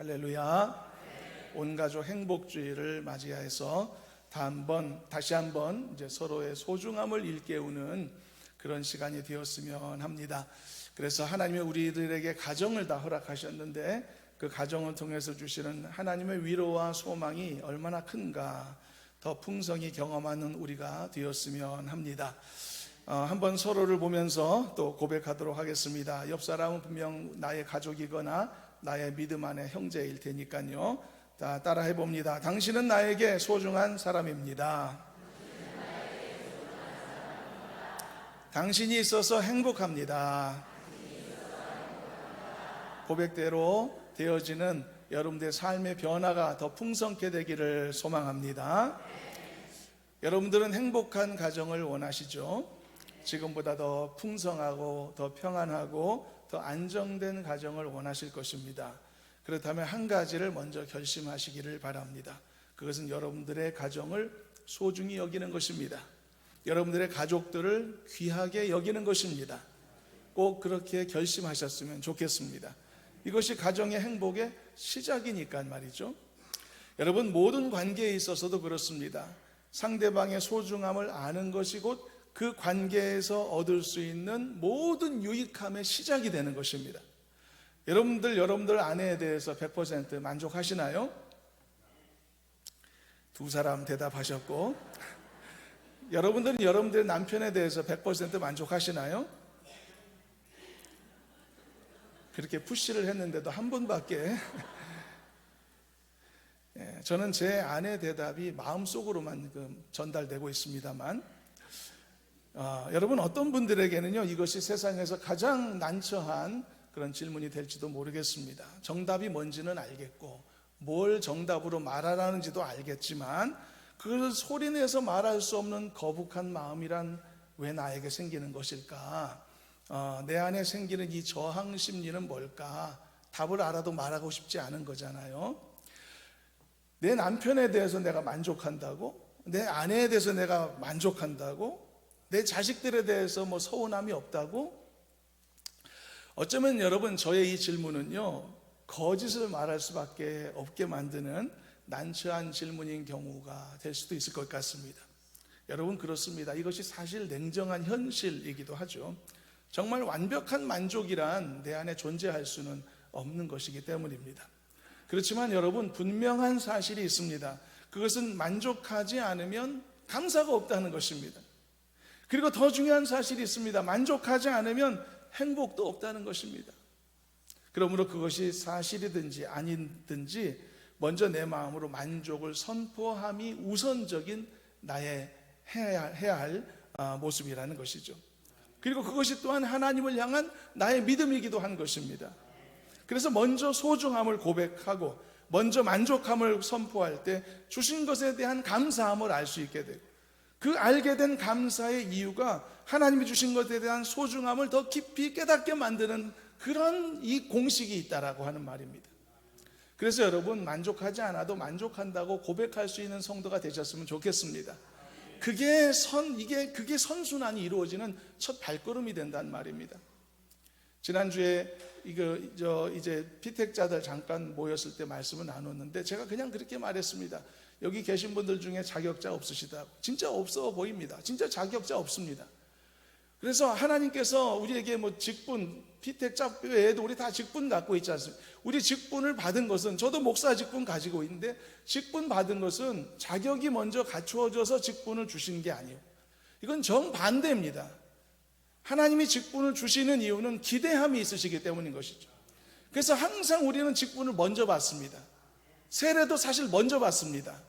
할렐루야. 온 가족 행복주의를 맞이해서 다시 한번 이제 서로의 소중함을 일깨우는 그런 시간이 되었으면 합니다. 그래서 하나님이 우리들에게 가정을 다 허락하셨는데 그 가정을 통해서 주시는 하나님의 위로와 소망이 얼마나 큰가 더 풍성히 경험하는 우리가 되었으면 합니다. 한번 서로를 보면서 또 고백하도록 하겠습니다. 옆 사람은 분명 나의 가족이거나 나의 믿음 안의 형제일 테니까요. 자, 따라 해봅니다. 당신은 나에게 소중한 사람입니다. 당신이 있어서 행복합니다. 고백대로 되어지는 여러분들의 삶의 변화가 더 풍성케 되기를 소망합니다. 여러분들은 행복한 가정을 원하시죠? 지금보다 더 풍성하고 더 평안하고 더 안정된 가정을 원하실 것입니다. 그렇다면 한 가지를 먼저 결심하시기를 바랍니다. 그것은 여러분들의 가정을 소중히 여기는 것입니다. 여러분들의 가족들을 귀하게 여기는 것입니다. 꼭 그렇게 결심하셨으면 좋겠습니다. 이것이 가정의 행복의 시작이니까 말이죠. 여러분, 모든 관계에 있어서도 그렇습니다. 상대방의 소중함을 아는 것이 곧 그 관계에서 얻을 수 있는 모든 유익함의 시작이 되는 것입니다. 여러분들 아내에 대해서 100% 만족하시나요? 두 사람 대답하셨고, 여러분들은 여러분들의 남편에 대해서 100% 만족하시나요? 그렇게 푸시를 했는데도 한 분밖에. 저는 제 아내 대답이 마음속으로만 전달되고 있습니다만, 여러분, 어떤 분들에게는요 이것이 세상에서 가장 난처한 그런 질문이 될지도 모르겠습니다. 정답이 뭔지는 알겠고 뭘 정답으로 말하라는지도 알겠지만 그것을 소리내서 말할 수 없는 거북한 마음이란 왜 나에게 생기는 것일까? 내 안에 생기는 이 저항 심리는 뭘까? 답을 알아도 말하고 싶지 않은 거잖아요. 내 남편에 대해서 내가 만족한다고? 내 아내에 대해서 내가 만족한다고? 내 자식들에 대해서 서운함이 없다고? 어쩌면 여러분, 저의 이 질문은요 거짓을 말할 수밖에 없게 만드는 난처한 질문인 경우가 될 수도 있을 것 같습니다. 여러분, 그렇습니다. 이것이 사실 냉정한 현실이기도 하죠. 정말 완벽한 만족이란 내 안에 존재할 수는 없는 것이기 때문입니다. 그렇지만 여러분, 분명한 사실이 있습니다. 그것은 만족하지 않으면 감사가 없다는 것입니다. 그리고 더 중요한 사실이 있습니다. 만족하지 않으면 행복도 없다는 것입니다. 그러므로 그것이 사실이든지 아니든지 먼저 내 마음으로 만족을 선포함이 우선적인 나의 해야 할 모습이라는 것이죠. 그리고 그것이 또한 하나님을 향한 나의 믿음이기도 한 것입니다. 그래서 먼저 소중함을 고백하고 먼저 만족함을 선포할 때 주신 것에 대한 감사함을 알 수 있게 되고, 그 알게 된 감사의 이유가 하나님이 주신 것에 대한 소중함을 더 깊이 깨닫게 만드는 그런 이 공식이 있다라고 하는 말입니다. 그래서 여러분, 만족하지 않아도 만족한다고 고백할 수 있는 성도가 되셨으면 좋겠습니다. 그게 선순환이 이루어지는 첫 발걸음이 된다는 말입니다. 지난주에 이제 피택자들 잠깐 모였을 때 말씀을 나눴는데 제가 그냥 그렇게 말했습니다. 여기 계신 분들 중에 자격자 없으시다. 진짜 없어 보입니다. 진짜 자격자 없습니다. 그래서 하나님께서 우리에게 직분, 피택자 외에도 우리 다 직분 갖고 있지 않습니까? 우리 직분을 받은 것은, 저도 목사 직분 가지고 있는데 직분 받은 것은 자격이 먼저 갖추어져서 직분을 주신 게 아니에요. 이건 정반대입니다. 하나님이 직분을 주시는 이유는 기대함이 있으시기 때문인 것이죠. 그래서 항상 우리는 직분을 먼저 받습니다. 세례도 사실 먼저 받습니다.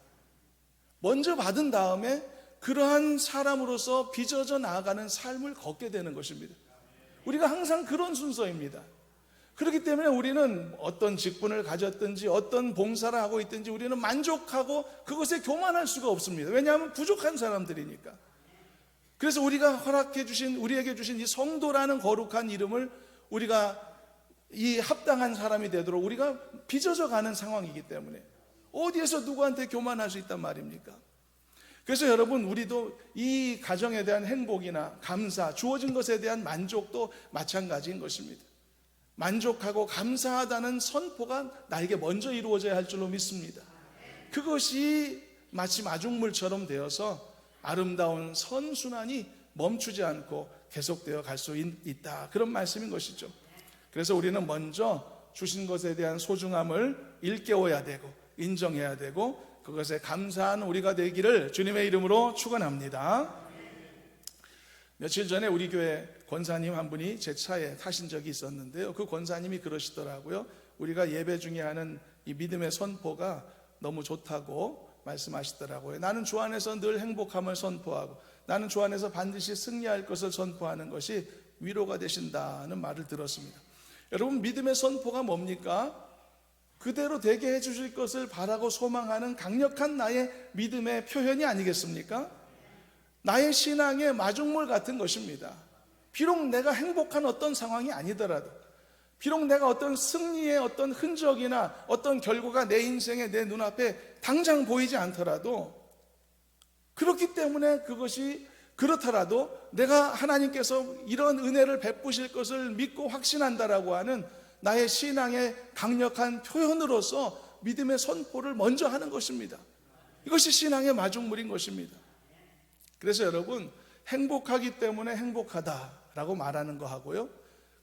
먼저 받은 다음에 그러한 사람으로서 빚어져 나아가는 삶을 걷게 되는 것입니다. 우리가 항상 그런 순서입니다. 그렇기 때문에 우리는 어떤 직분을 가졌든지 어떤 봉사를 하고 있든지 우리는 만족하고 그것에 교만할 수가 없습니다. 왜냐하면 부족한 사람들이니까. 그래서 우리가 우리에게 주신 이 성도라는 거룩한 이름을 우리가 이 합당한 사람이 되도록 우리가 빚어져 가는 상황이기 때문에 어디에서 누구한테 교만할 수 있단 말입니까? 그래서 여러분, 우리도 이 가정에 대한 행복이나 감사, 주어진 것에 대한 만족도 마찬가지인 것입니다. 만족하고 감사하다는 선포가 나에게 먼저 이루어져야 할 줄로 믿습니다. 그것이 마치 마중물처럼 되어서 아름다운 선순환이 멈추지 않고 계속되어 갈 수 있다, 그런 말씀인 것이죠. 그래서 우리는 먼저 주신 것에 대한 소중함을 일깨워야 되고 인정해야 되고 그것에 감사한 우리가 되기를 주님의 이름으로 축원합니다. 며칠 전에 우리 교회 권사님 한 분이 제 차에 타신 적이 있었는데요, 그 권사님이 그러시더라고요. 우리가 예배 중에 하는 이 믿음의 선포가 너무 좋다고 말씀하시더라고요. 나는 주 안에서 늘 행복함을 선포하고 나는 주 안에서 반드시 승리할 것을 선포하는 것이 위로가 되신다는 말을 들었습니다. 여러분, 믿음의 선포가 뭡니까? 그대로 되게 해주실 것을 바라고 소망하는 강력한 나의 믿음의 표현이 아니겠습니까? 나의 신앙의 마중물 같은 것입니다. 비록 내가 행복한 어떤 상황이 아니더라도, 비록 내가 어떤 승리의 어떤 흔적이나 어떤 결과가 내 인생에 내 눈앞에 당장 보이지 않더라도, 그렇기 때문에 그것이 그렇더라도 내가 하나님께서 이런 은혜를 베푸실 것을 믿고 확신한다라고 하는 나의 신앙의 강력한 표현으로서 믿음의 선포를 먼저 하는 것입니다. 이것이 신앙의 마중물인 것입니다. 그래서 여러분, 행복하기 때문에 행복하다라고 말하는 거 하고요,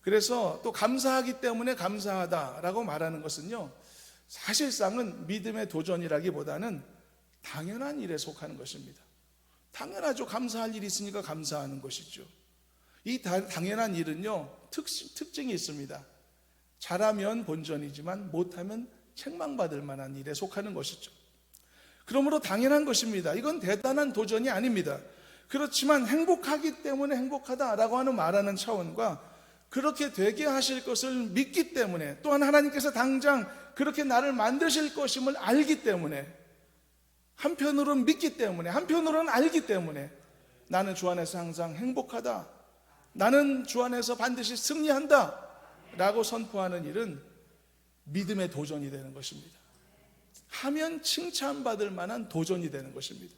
그래서 또 감사하기 때문에 감사하다라고 말하는 것은요, 사실상은 믿음의 도전이라기보다는 당연한 일에 속하는 것입니다. 당연하죠. 감사할 일이 있으니까 감사하는 것이죠. 이 당연한 일은요, 특징이 있습니다. 잘하면 본전이지만 못하면 책망받을 만한 일에 속하는 것이죠. 그러므로 당연한 것입니다. 이건 대단한 도전이 아닙니다. 그렇지만 행복하기 때문에 행복하다라고 하는 말하는 차원과 그렇게 되게 하실 것을 믿기 때문에, 또한 하나님께서 당장 그렇게 나를 만드실 것임을 알기 때문에, 한편으로는 믿기 때문에, 한편으로는 알기 때문에 나는 주 안에서 항상 행복하다, 나는 주 안에서 반드시 승리한다 라고 선포하는 일은 믿음의 도전이 되는 것입니다. 하면 칭찬받을 만한 도전이 되는 것입니다.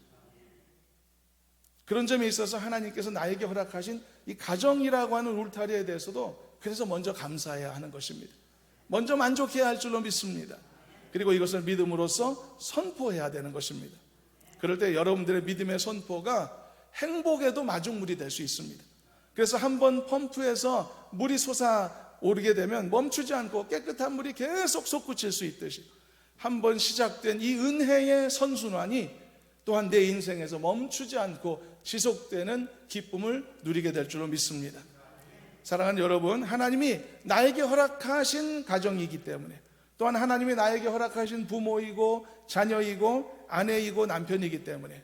그런 점에 있어서 하나님께서 나에게 허락하신 이 가정이라고 하는 울타리에 대해서도 그래서 먼저 감사해야 하는 것입니다. 먼저 만족해야 할 줄로 믿습니다. 그리고 이것을 믿음으로써 선포해야 되는 것입니다. 그럴 때 여러분들의 믿음의 선포가 행복에도 마중물이 될 수 있습니다. 그래서 한번 펌프에서 물이 솟아오르게 되면 멈추지 않고 깨끗한 물이 계속 솟구칠 수 있듯이, 한번 시작된 이 은혜의 선순환이 또한 내 인생에서 멈추지 않고 지속되는 기쁨을 누리게 될 줄로 믿습니다. 사랑하는 여러분, 하나님이 나에게 허락하신 가정이기 때문에, 또한 하나님이 나에게 허락하신 부모이고 자녀이고 아내이고 남편이기 때문에,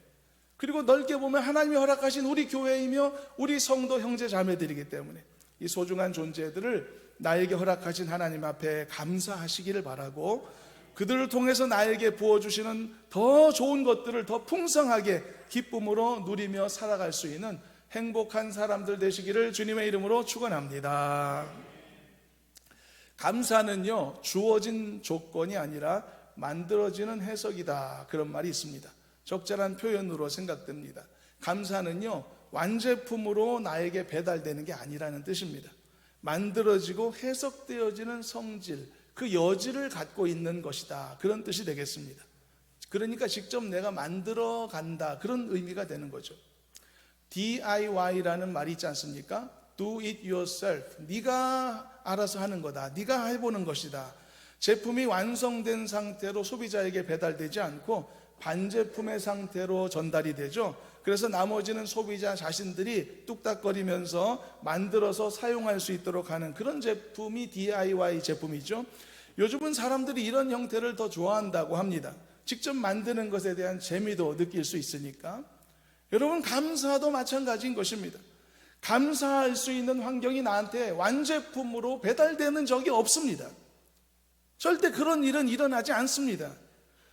그리고 넓게 보면 하나님이 허락하신 우리 교회이며 우리 성도 형제 자매들이기 때문에 이 소중한 존재들을 나에게 허락하신 하나님 앞에 감사하시기를 바라고, 그들을 통해서 나에게 부어주시는 더 좋은 것들을 더 풍성하게 기쁨으로 누리며 살아갈 수 있는 행복한 사람들 되시기를 주님의 이름으로 축원합니다. 감사는요, 주어진 조건이 아니라 만들어지는 해석이다, 그런 말이 있습니다. 적절한 표현으로 생각됩니다. 감사는요, 완제품으로 나에게 배달되는 게 아니라는 뜻입니다. 만들어지고 해석되어지는 성질, 그 여지를 갖고 있는 것이다, 그런 뜻이 되겠습니다. 그러니까 직접 내가 만들어 간다, 그런 의미가 되는 거죠. DIY라는 말이 있지 않습니까? Do it yourself. 네가 알아서 하는 거다, 네가 해보는 것이다. 제품이 완성된 상태로 소비자에게 배달되지 않고 반제품의 상태로 전달이 되죠. 그래서 나머지는 소비자 자신들이 뚝딱거리면서 만들어서 사용할 수 있도록 하는 그런 제품이 DIY 제품이죠. 요즘은 사람들이 이런 형태를 더 좋아한다고 합니다. 직접 만드는 것에 대한 재미도 느낄 수 있으니까. 여러분, 감사도 마찬가지인 것입니다. 감사할 수 있는 환경이 나한테 완제품으로 배달되는 적이 없습니다. 절대 그런 일은 일어나지 않습니다.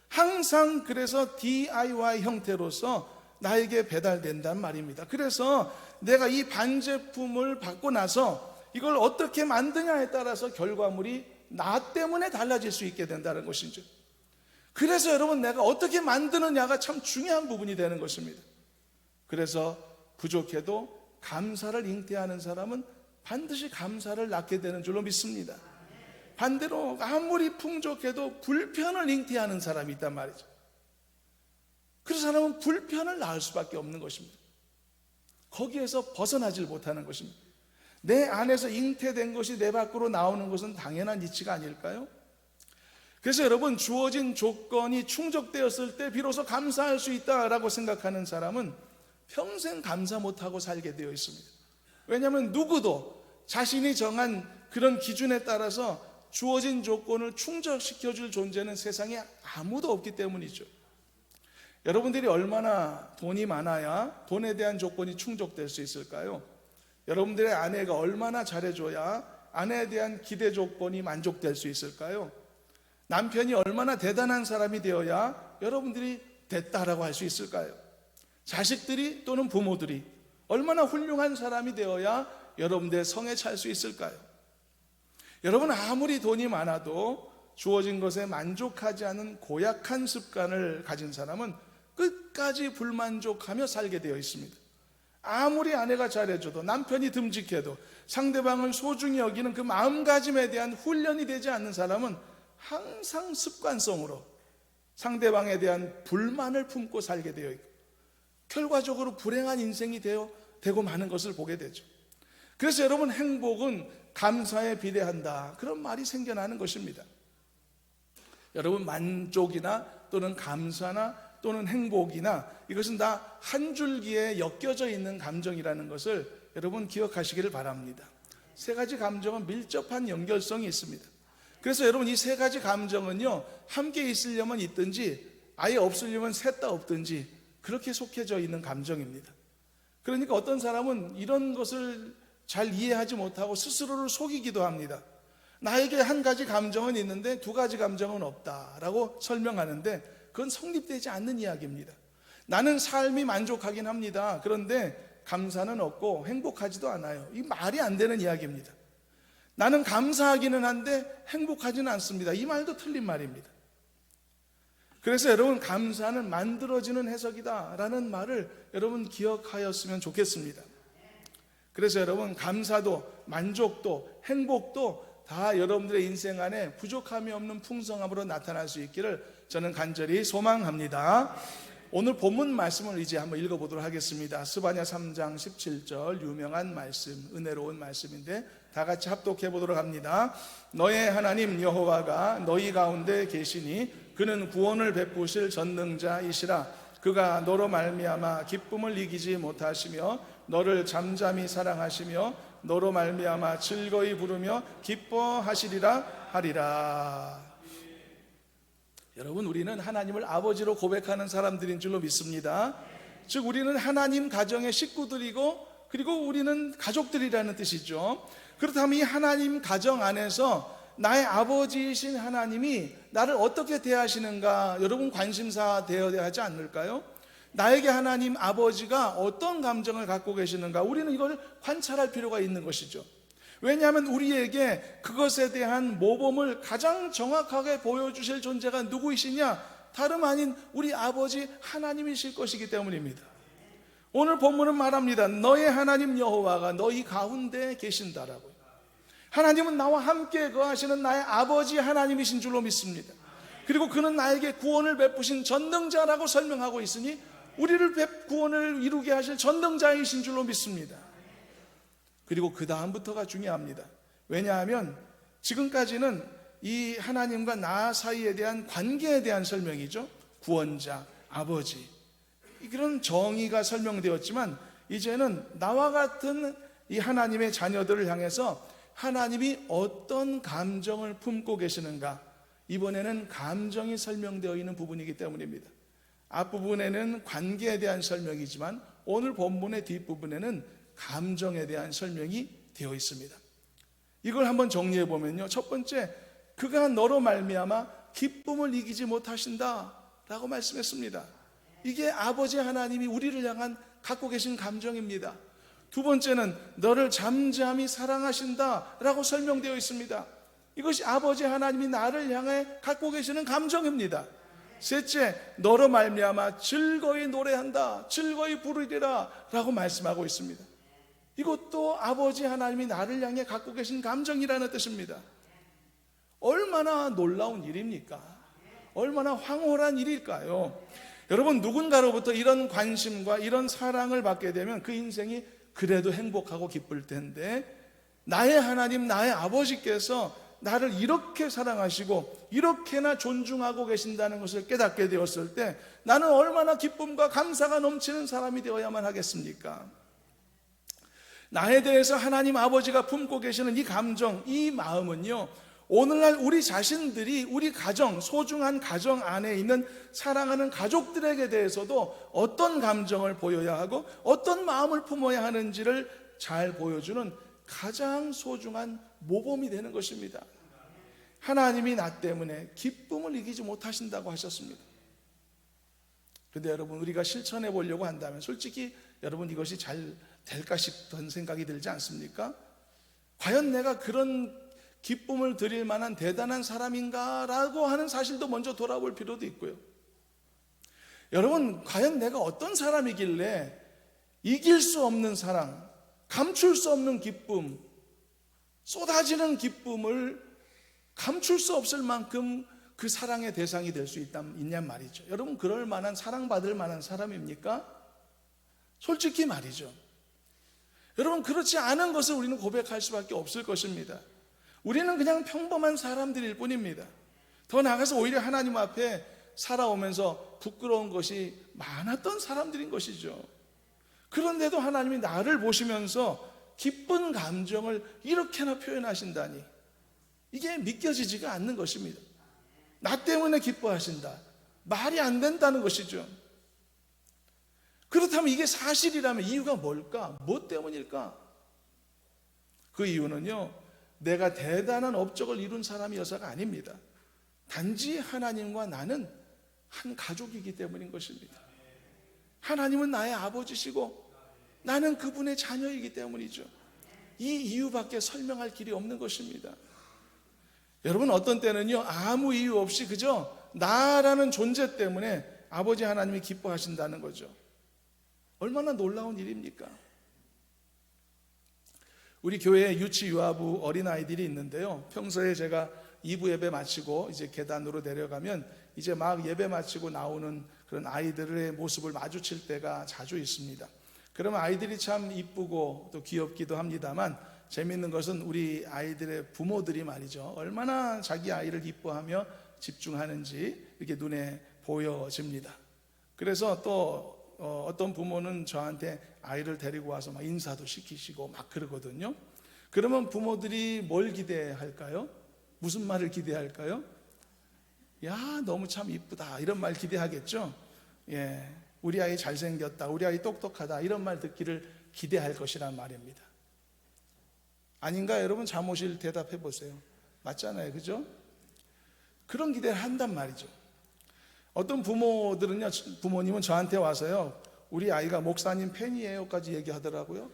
항상 그래서 DIY 형태로서 나에게 배달된단 말입니다. 그래서 내가 이 반제품을 받고 나서 이걸 어떻게 만드냐에 따라서 결과물이 나 때문에 달라질 수 있게 된다는 것이죠. 그래서 여러분, 내가 어떻게 만드느냐가 참 중요한 부분이 되는 것입니다. 그래서 부족해도 감사를 잉태하는 사람은 반드시 감사를 낳게 되는 줄로 믿습니다. 반대로 아무리 풍족해도 불편을 잉태하는 사람이 있단 말이죠. 그 사람은 불편을 낳을 수밖에 없는 것입니다. 거기에서 벗어나질 못하는 것입니다. 내 안에서 잉태된 것이 내 밖으로 나오는 것은 당연한 이치가 아닐까요? 그래서 여러분, 주어진 조건이 충족되었을 때 비로소 감사할 수 있다라고 생각하는 사람은 평생 감사 못하고 살게 되어 있습니다. 왜냐하면 누구도 자신이 정한 그런 기준에 따라서 주어진 조건을 충족시켜줄 존재는 세상에 아무도 없기 때문이죠. 여러분들이 얼마나 돈이 많아야 돈에 대한 조건이 충족될 수 있을까요? 여러분들의 아내가 얼마나 잘해줘야 아내에 대한 기대 조건이 만족될 수 있을까요? 남편이 얼마나 대단한 사람이 되어야 여러분들이 됐다라고 할 수 있을까요? 자식들이 또는 부모들이 얼마나 훌륭한 사람이 되어야 여러분들의 성에 찰 수 있을까요? 여러분, 아무리 돈이 많아도 주어진 것에 만족하지 않은 고약한 습관을 가진 사람은 끝까지 불만족하며 살게 되어 있습니다. 아무리 아내가 잘해줘도, 남편이 듬직해도 상대방을 소중히 여기는 그 마음가짐에 대한 훈련이 되지 않는 사람은 항상 습관성으로 상대방에 대한 불만을 품고 살게 되어 있고, 결과적으로 불행한 인생이 되고 마는 것을 보게 되죠. 그래서 여러분, 행복은 감사에 비례한다, 그런 말이 생겨나는 것입니다. 여러분, 만족이나 또는 감사나 또는 행복이나 이것은 다 한 줄기에 엮여져 있는 감정이라는 것을 여러분 기억하시기를 바랍니다. 세 가지 감정은 밀접한 연결성이 있습니다. 그래서 여러분, 이 세 가지 감정은요, 함께 있으려면 있든지 아예 없으려면 셋 다 없든지 그렇게 속해져 있는 감정입니다. 그러니까 어떤 사람은 이런 것을 잘 이해하지 못하고 스스로를 속이기도 합니다. 나에게 한 가지 감정은 있는데 두 가지 감정은 없다라고 설명하는데 그건 성립되지 않는 이야기입니다. 나는 삶이 만족하긴 합니다. 그런데 감사는 없고 행복하지도 않아요. 이 말이 안 되는 이야기입니다. 나는 감사하기는 한데 행복하지는 않습니다. 이 말도 틀린 말입니다. 그래서 여러분, 감사는 만들어지는 해석이다라는 말을 여러분 기억하였으면 좋겠습니다. 그래서 여러분, 감사도 만족도 행복도 다 여러분들의 인생 안에 부족함이 없는 풍성함으로 나타날 수 있기를 저는 간절히 소망합니다. 오늘 본문 말씀을 이제 한번 읽어보도록 하겠습니다. 스바냐 3장 17절, 유명한 말씀, 은혜로운 말씀인데 다 같이 합독해 보도록 합니다. 너의 하나님 여호와가 너희 가운데 계시니 그는 구원을 베푸실 전능자이시라. 그가 너로 말미암아 기쁨을 이기지 못하시며 너를 잠잠히 사랑하시며 너로 말미암아 즐거이 부르며 기뻐하시리라 하리라. 여러분, 우리는 하나님을 아버지로 고백하는 사람들인 줄로 믿습니다. 즉, 우리는 하나님 가정의 식구들이고 그리고 우리는 가족들이라는 뜻이죠. 그렇다면 이 하나님 가정 안에서 나의 아버지이신 하나님이 나를 어떻게 대하시는가, 여러분 관심사 되어야 하지 않을까요? 나에게 하나님 아버지가 어떤 감정을 갖고 계시는가, 우리는 이걸 관찰할 필요가 있는 것이죠. 왜냐하면 우리에게 그것에 대한 모범을 가장 정확하게 보여주실 존재가 누구이시냐? 다름 아닌 우리 아버지 하나님이실 것이기 때문입니다. 오늘 본문은 말합니다. 너의 하나님 여호와가 너희 가운데 계신다라고요. 하나님은 나와 함께 거하시는 나의 아버지 하나님이신 줄로 믿습니다. 그리고 그는 나에게 구원을 베푸신 전능자라고 설명하고 있으니 우리를 구원을 이루게 하실 전능자이신 줄로 믿습니다. 그리고 그 다음부터가 중요합니다. 왜냐하면 지금까지는 이 하나님과 나 사이에 대한 관계에 대한 설명이죠. 구원자, 아버지, 그런 정의가 설명되었지만 이제는 나와 같은 이 하나님의 자녀들을 향해서 하나님이 어떤 감정을 품고 계시는가, 이번에는 감정이 설명되어 있는 부분이기 때문입니다. 앞부분에는 관계에 대한 설명이지만 오늘 본문의 뒷부분에는 감정에 대한 설명이 되어 있습니다. 이걸 한번 정리해 보면요, 첫 번째, 그가 너로 말미암아 기쁨을 이기지 못하신다 라고 말씀했습니다. 이게 아버지 하나님이 우리를 향한 갖고 계신 감정입니다. 두 번째는 너를 잠잠히 사랑하신다 라고 설명되어 있습니다. 이것이 아버지 하나님이 나를 향해 갖고 계시는 감정입니다. 셋째, 너로 말미암아 즐거이 노래한다, 즐거이 부르리라 라고 말씀하고 있습니다. 이것도 아버지 하나님이 나를 향해 갖고 계신 감정이라는 뜻입니다. 얼마나 놀라운 일입니까? 얼마나 황홀한 일일까요? 여러분, 누군가로부터 이런 관심과 이런 사랑을 받게 되면 그 인생이 그래도 행복하고 기쁠 텐데, 나의 하나님, 나의 아버지께서 나를 이렇게 사랑하시고 이렇게나 존중하고 계신다는 것을 깨닫게 되었을 때 나는 얼마나 기쁨과 감사가 넘치는 사람이 되어야만 하겠습니까? 나에 대해서 하나님 아버지가 품고 계시는 이 감정, 이 마음은요, 오늘날 우리 자신들이 우리 가정, 소중한 가정 안에 있는 사랑하는 가족들에게 대해서도 어떤 감정을 보여야 하고 어떤 마음을 품어야 하는지를 잘 보여주는 가장 소중한 모범이 되는 것입니다. 하나님이 나 때문에 기쁨을 이기지 못하신다고 하셨습니다. 그런데 여러분, 우리가 실천해 보려고 한다면 솔직히 여러분, 이것이 잘 될까 싶은 생각이 들지 않습니까? 과연 내가 그런 기쁨을 드릴 만한 대단한 사람인가? 라고 하는 사실도 먼저 돌아볼 필요도 있고요. 여러분, 과연 내가 어떤 사람이길래 이길 수 없는 사랑, 감출 수 없는 기쁨, 쏟아지는 기쁨을 감출 수 없을 만큼 그 사랑의 대상이 될 수 있냔 말이죠. 여러분, 그럴 만한, 사랑받을 만한 사람입니까? 솔직히 말이죠. 여러분, 그렇지 않은 것을 우리는 고백할 수밖에 없을 것입니다. 우리는 그냥 평범한 사람들일 뿐입니다. 더 나아가서 오히려 하나님 앞에 살아오면서 부끄러운 것이 많았던 사람들인 것이죠. 그런데도 하나님이 나를 보시면서 기쁜 감정을 이렇게나 표현하신다니, 이게 믿겨지지가 않는 것입니다. 나 때문에 기뻐하신다, 말이 안 된다는 것이죠. 그렇다면 이게 사실이라면 이유가 뭘까? 뭐 때문일까? 그 이유는요, 내가 대단한 업적을 이룬 사람이어서가 아닙니다. 단지 하나님과 나는 한 가족이기 때문인 것입니다. 하나님은 나의 아버지시고 나는 그분의 자녀이기 때문이죠. 이 이유밖에 설명할 길이 없는 것입니다. 여러분, 어떤 때는요, 아무 이유 없이 그저 나라는 존재 때문에 아버지 하나님이 기뻐하신다는 거죠. 얼마나 놀라운 일입니까? 우리 교회에 유치 유아부 어린아이들이 있는데요, 평소에 제가 2부 예배 마치고 이제 계단으로 내려가면 이제 막 예배 마치고 나오는 그런 아이들의 모습을 마주칠 때가 자주 있습니다. 그러면 아이들이 참 이쁘고 또 귀엽기도 합니다만, 재미있는 것은 우리 아이들의 부모들이 말이죠, 얼마나 자기 아이를 이뻐하며 집중하는지 이렇게 눈에 보여집니다. 그래서 또 어떤 부모는 저한테 아이를 데리고 와서 막 인사도 시키시고 막 그러거든요. 그러면 부모들이 뭘 기대할까요? 무슨 말을 기대할까요? 야, 너무 참 이쁘다, 이런 말 기대하겠죠. 예, 우리 아이 잘생겼다, 우리 아이 똑똑하다, 이런 말 듣기를 기대할 것이란 말입니다. 아닌가 여러분? 잠오실 대답해 보세요. 맞잖아요, 그죠? 그런 기대를 한단 말이죠. 어떤 부모들은요, 부모님은 저한테 와서요, 우리 아이가 목사님 팬이에요까지 얘기하더라고요.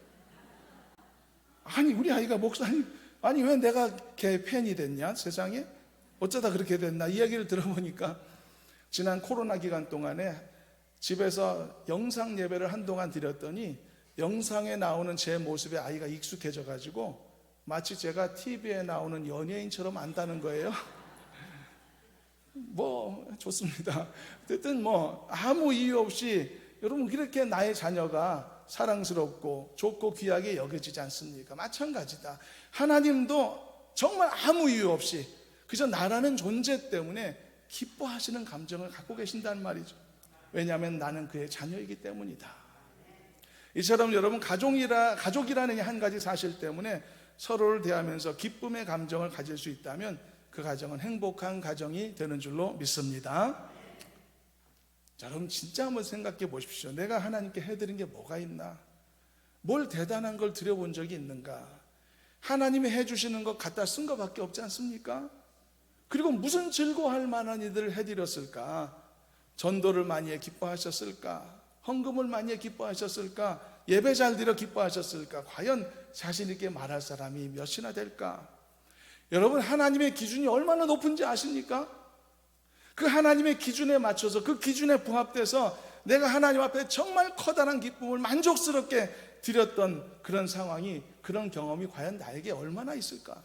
아니, 우리 아이가 목사님, 아니 왜 내가 걔 팬이 됐냐, 세상에? 어쩌다 그렇게 됐나? 이 얘기를 들어보니까 지난 코로나 기간 동안에 집에서 영상 예배를 한동안 드렸더니 영상에 나오는 제 모습에 아이가 익숙해져 가지고 마치 제가 TV에 나오는 연예인처럼 안다는 거예요. 뭐 좋습니다. 어쨌든 뭐 아무 이유 없이 여러분, 그렇게 나의 자녀가 사랑스럽고 좋고 귀하게 여겨지지 않습니까? 마찬가지다. 하나님도 정말 아무 이유 없이 그저 나라는 존재 때문에 기뻐하시는 감정을 갖고 계신다는 말이죠. 왜냐하면 나는 그의 자녀이기 때문이다. 이처럼 여러분, 가족이라는 한 가지 사실 때문에 서로를 대하면서 기쁨의 감정을 가질 수 있다면 그 가정은 행복한 가정이 되는 줄로 믿습니다. 자, 여러분, 진짜 한번 생각해 보십시오. 내가 하나님께 해드린 게 뭐가 있나? 뭘 대단한 걸 드려본 적이 있는가? 하나님이 해주시는 것 갖다 쓴 것밖에 없지 않습니까? 그리고 무슨 즐거워할 만한 일들을 해드렸을까? 전도를 많이 해 기뻐하셨을까? 헌금을 많이 해 기뻐하셨을까? 예배 잘 드려 기뻐하셨을까? 과연 자신 있게 말할 사람이 몇이나 될까? 여러분, 하나님의 기준이 얼마나 높은지 아십니까? 그 하나님의 기준에 맞춰서, 그 기준에 부합돼서 내가 하나님 앞에 정말 커다란 기쁨을 만족스럽게 드렸던 그런 상황이, 그런 경험이 과연 나에게 얼마나 있을까?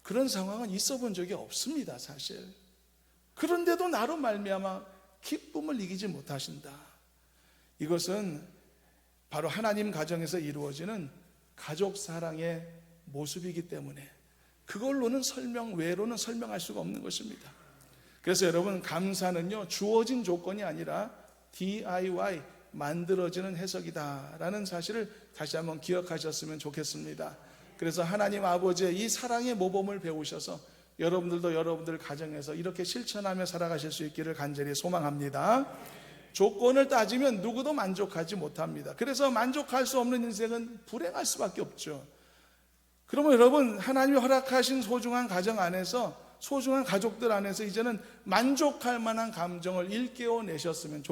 그런 상황은 있어 본 적이 없습니다, 사실. 그런데도 나로 말미암아 기쁨을 이기지 못하신다. 이것은 바로 하나님 가정에서 이루어지는 가족 사랑의 모습이기 때문에 그걸로는 외로는 설명할 수가 없는 것입니다. 그래서 여러분, 감사는요, 주어진 조건이 아니라 DIY, 만들어지는 해석이다라는 사실을 다시 한번 기억하셨으면 좋겠습니다. 그래서 하나님 아버지의 이 사랑의 모범을 배우셔서 여러분들도 여러분들 가정에서 이렇게 실천하며 살아가실 수 있기를 간절히 소망합니다. 조건을 따지면 누구도 만족하지 못합니다. 그래서 만족할 수 없는 인생은 불행할 수밖에 없죠. 그러면 여러분, 하나님이 허락하신 소중한 가정 안에서, 소중한 가족들 안에서 이제는 만족할 만한 감정을 일깨워내셨으면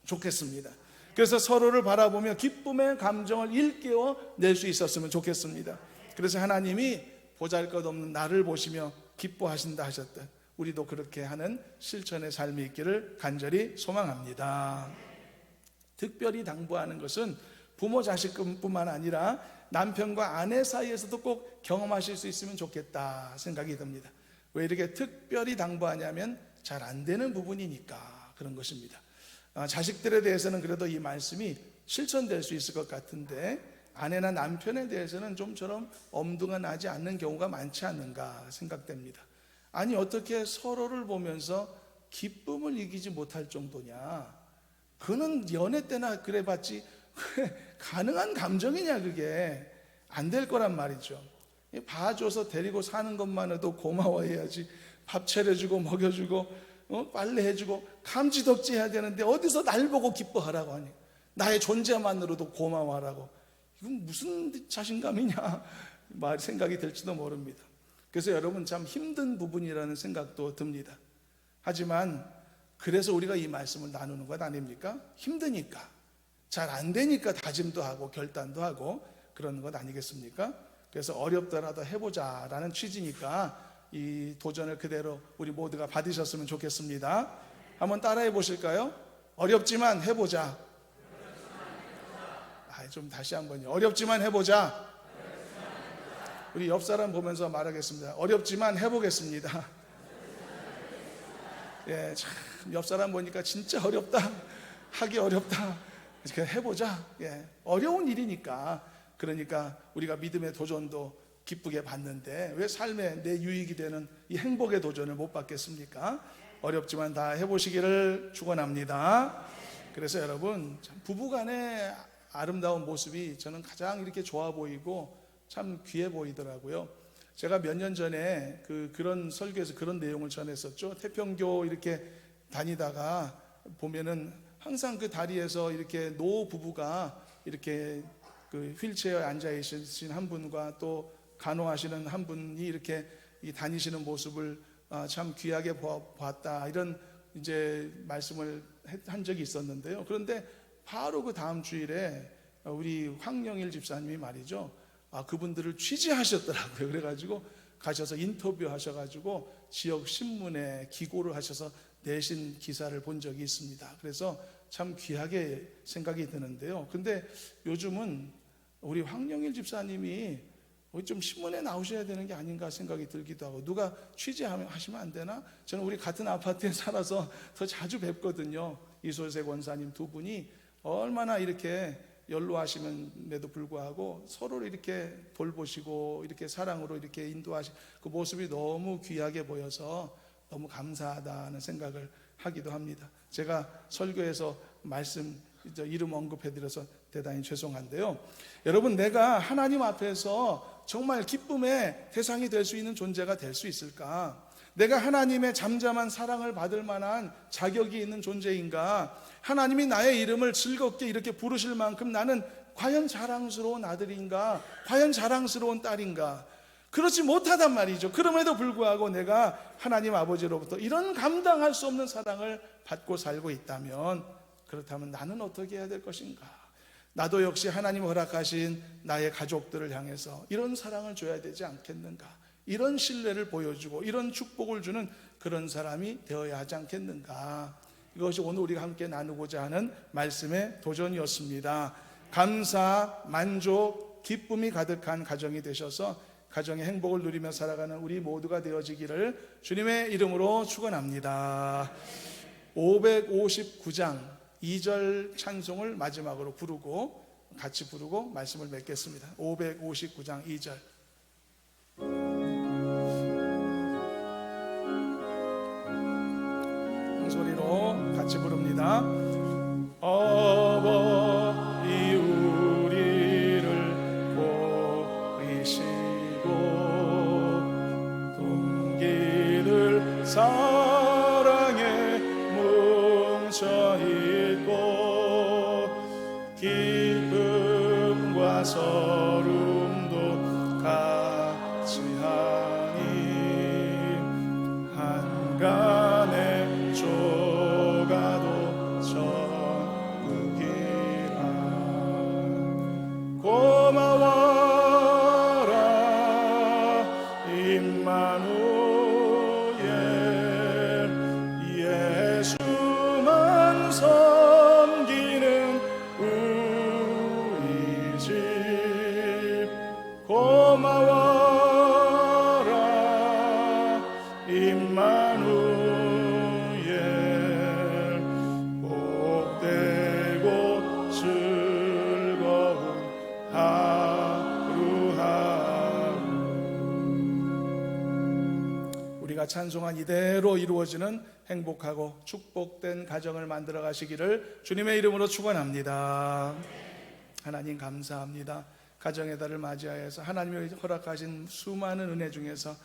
좋겠습니다. 그래서 서로를 바라보며 기쁨의 감정을 일깨워낼 수 있었으면 좋겠습니다. 그래서 하나님이 보잘것없는 나를 보시며 기뻐하신다 하셨다. 우리도 그렇게 하는 실천의 삶이 있기를 간절히 소망합니다. 특별히 당부하는 것은 부모 자식뿐만 아니라 남편과 아내 사이에서도 꼭 경험하실 수 있으면 좋겠다 생각이 듭니다. 왜 이렇게 특별히 당부하냐면 잘 안 되는 부분이니까 그런 것입니다. 자식들에 대해서는 그래도 이 말씀이 실천될 수 있을 것 같은데 아내나 남편에 대해서는 좀처럼 엄두가 나지 않는 경우가 많지 않는가 생각됩니다. 아니, 어떻게 서로를 보면서 기쁨을 이기지 못할 정도냐? 그는 연애 때나 그래봤지 가능한 감정이냐? 그게 안 될 거란 말이죠. 봐줘서 데리고 사는 것만으로도 고마워해야지. 밥 차려주고 먹여주고 빨래해주고 감지덕지 해야 되는데 어디서 날 보고 기뻐하라고 하니? 나의 존재만으로도 고마워하라고. 이건 무슨 자신감이냐 생각이 될지도 모릅니다. 그래서 여러분, 참 힘든 부분이라는 생각도 듭니다. 하지만 그래서 우리가 이 말씀을 나누는 것 아닙니까? 힘드니까, 잘 안 되니까 다짐도 하고 결단도 하고 그러는 것 아니겠습니까? 그래서 어렵더라도 해보자라는 취지니까 이 도전을 그대로 우리 모두가 받으셨으면 좋겠습니다. 한번 따라해 보실까요? 어렵지만 해보자. 좀 다시 한번요. 어렵지만 해보자. 우리 옆 사람 보면서 말하겠습니다. 어렵지만 해보겠습니다. 예, 참 옆 사람 보니까 진짜 어렵다. 하기 어렵다. 그러니까 해보자. 예, 어려운 일이니까. 그러니까 우리가 믿음의 도전도 기쁘게 받는데 왜 삶에 내 유익이 되는 이 행복의 도전을 못 받겠습니까? 어렵지만 다 해보시기를 축원합니다. 그래서 여러분, 부부간의 아름다운 모습이 저는 가장 이렇게 좋아 보이고 참 귀해 보이더라고요. 제가 몇 년 전에 그런 설교에서 그런 내용을 전했었죠. 태평교 이렇게 다니다가 보면은 항상 그 다리에서 이렇게 노 부부가 이렇게 그 휠체어에 앉아 계신 한 분과 또 간호하시는 한 분이 이렇게 다니시는 모습을 참 귀하게 보았다, 이런 이제 말씀을 한 적이 있었는데요. 그런데 바로 그 다음 주일에 우리 황영일 집사님이 말이죠, 그분들을 취재하셨더라고요. 그래가지고 가셔서 인터뷰 하셔가지고 지역 신문에 기고를 하셔서 내신 기사를 본 적이 있습니다. 그래서 참 귀하게 생각이 드는데요. 근데 요즘은 우리 황영일 집사님이 좀 신문에 나오셔야 되는 게 아닌가 생각이 들기도 하고, 누가 취재하시면 안 되나? 저는 우리 같은 아파트에 살아서 더 자주 뵙거든요. 이소색 원사님 두 분이 얼마나 이렇게 연로하심에도 불구하고 서로를 이렇게 돌보시고 이렇게 사랑으로 이렇게 인도하신 그 모습이 너무 귀하게 보여서 너무 감사하다는 생각을 하기도 합니다. 제가 설교에서 이름 언급해드려서 대단히 죄송한데요. 여러분, 내가 하나님 앞에서 정말 기쁨의 대상이 될 수 있는 존재가 될 수 있을까? 내가 하나님의 잠잠한 사랑을 받을 만한 자격이 있는 존재인가? 하나님이 나의 이름을 즐겁게 이렇게 부르실 만큼 나는 과연 자랑스러운 아들인가? 과연 자랑스러운 딸인가? 그렇지 못하단 말이죠. 그럼에도 불구하고 내가 하나님 아버지로부터 이런 감당할 수 없는 사랑을 받고 살고 있다면, 그렇다면 나는 어떻게 해야 될 것인가? 나도 역시 하나님 허락하신 나의 가족들을 향해서 이런 사랑을 줘야 되지 않겠는가? 이런 신뢰를 보여주고 이런 축복을 주는 그런 사람이 되어야 하지 않겠는가? 이것이 오늘 우리가 함께 나누고자 하는 말씀의 도전이었습니다. 감사, 만족, 기쁨이 가득한 가정이 되셔서 가정의 행복을 누리며 살아가는 우리 모두가 되어지기를 주님의 이름으로 축원합니다. 559장 2절 찬송을 마지막으로 같이 부르고 말씀을 맺겠습니다. 559장 2절. 큰 소리로 같이 부릅니다. 어버이 우리를 보이시고 동기들 사랑에 뭉쳐있고 기쁨과 서름도 같이 하니 한간에 조가도 천국이라. 고마워라 임마누엘, 예수만 섬기는 우리 집. 고마워라 임마누엘, 복되고 즐거운 하루하루. 우리가 찬송한 이대로 이루어지는 행복하고 축복된 가정을 만들어 가시기를 주님의 이름으로 축원합니다. 하나님 감사합니다. 가정의 달을 맞이하여서 하나님이 허락하신 수많은 은혜 중에서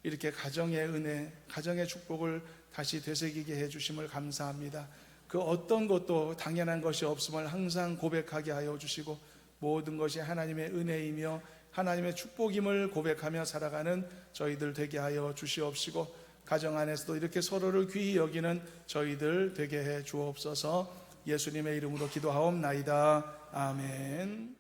이렇게 가정의 은혜, 가정의 축복을 다시 되새기게 해주심을 감사합니다. 그 어떤 것도 당연한 것이 없음을 항상 고백하게 하여 주시고 모든 것이 하나님의 은혜이며 하나님의 축복임을 고백하며 살아가는 저희들 되게 하여 주시옵시고, 가정 안에서도 이렇게 서로를 귀히 여기는 저희들 되게 해 주옵소서. 예수님의 이름으로 기도하옵나이다. 아멘.